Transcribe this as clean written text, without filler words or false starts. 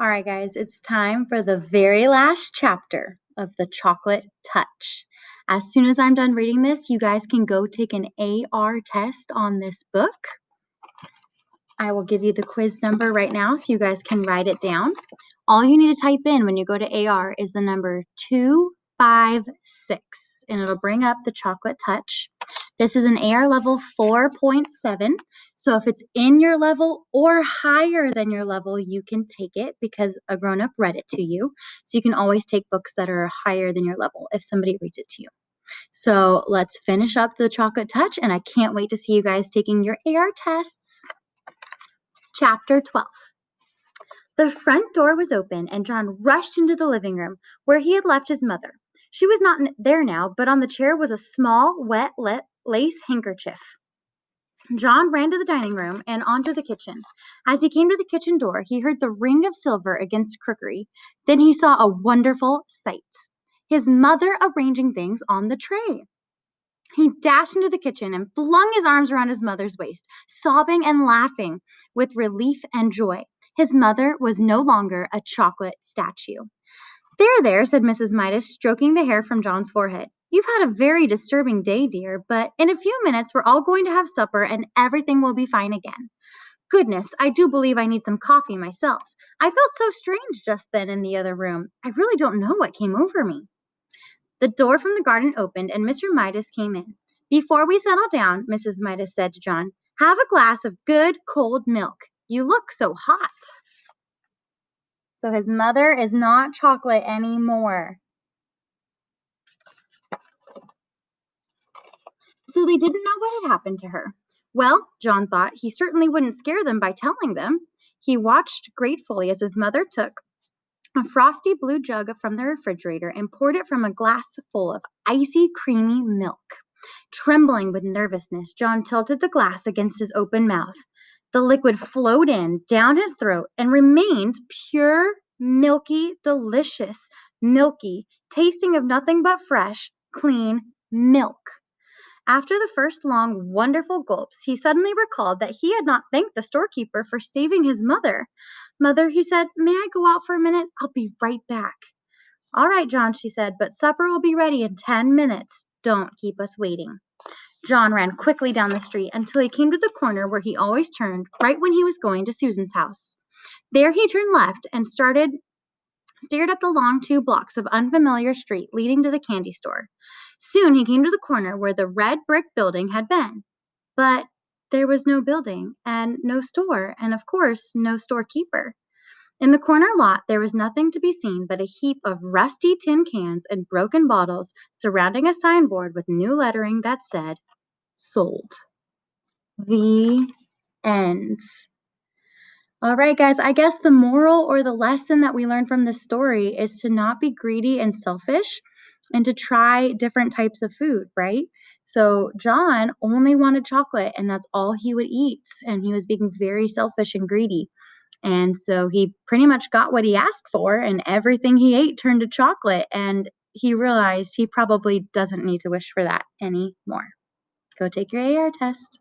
All right, guys, it's time for the very last chapter of the Chocolate Touch. As soon as I'm done reading this, you guys can go take an AR test on this book. I will give you the quiz number right now so you guys can write it down. All you need to type in when you go to AR is the number 256, and it'll bring up the Chocolate Touch. This is an AR level 4.7, so if it's in your level or higher than your level, you can take it because a grown-up read it to you. So you can always take books that are higher than your level if somebody reads it to you. So let's finish up the Chocolate Touch, and I can't wait to see you guys taking your AR tests. Chapter 12. The front door was open, and John rushed into the living room where he had left his mother. She was not there now, but on the chair was a small, wet lace handkerchief. John ran to the dining room and onto the kitchen. As he came to the kitchen door, he heard the ring of silver against crockery. Then he saw a wonderful sight: his mother arranging things on the tray. He dashed into the kitchen and flung his arms around his mother's waist, sobbing and laughing with relief and joy. His mother was no longer a chocolate statue. There, said Mrs. Midas, stroking the hair from John's forehead. You've had a very disturbing day, dear, but in a few minutes we're all going to have supper and everything will be fine again. Goodness, I do believe I need some coffee myself. I felt so strange just then in the other room. I really don't know what came over me. The door from the garden opened and Mr. Midas came in. Before we settle down, Mrs. Midas said to John, have a glass of good cold milk. You look so hot. So his mother is not chocolate anymore. So they didn't know what had happened to her. Well, John thought, he certainly wouldn't scare them by telling them. He watched gratefully as his mother took a frosty blue jug from the refrigerator and poured it from a glass full of icy, creamy milk. Trembling with nervousness, John tilted the glass against his open mouth. The liquid flowed in, down his throat, and remained pure, milky, delicious, milky, tasting of nothing but fresh, clean milk. After the first long, wonderful gulps, he suddenly recalled that he had not thanked the storekeeper for saving his mother. Mother, he said, may I go out for a minute? I'll be right back. All right, John, she said, but supper will be ready in 10 minutes. Don't keep us waiting. John ran quickly down the street until he came to the corner where he always turned, right when he was going to Susan's house. There he turned left and stared at the long 2 blocks of unfamiliar street leading to the candy store. Soon he came to the corner where the red brick building had been. But there was no building and no store, and of course, no storekeeper. In the corner lot, there was nothing to be seen but a heap of rusty tin cans and broken bottles surrounding a signboard with new lettering that said, sold. The end. All right, guys, I guess the moral or the lesson that we learned from this story is to not be greedy and selfish and to try different types of food, right? So John only wanted chocolate and that's all he would eat. And he was being very selfish and greedy. And so he pretty much got what he asked for, and everything he ate turned to chocolate. And he realized he probably doesn't need to wish for that anymore. Go take your AR test.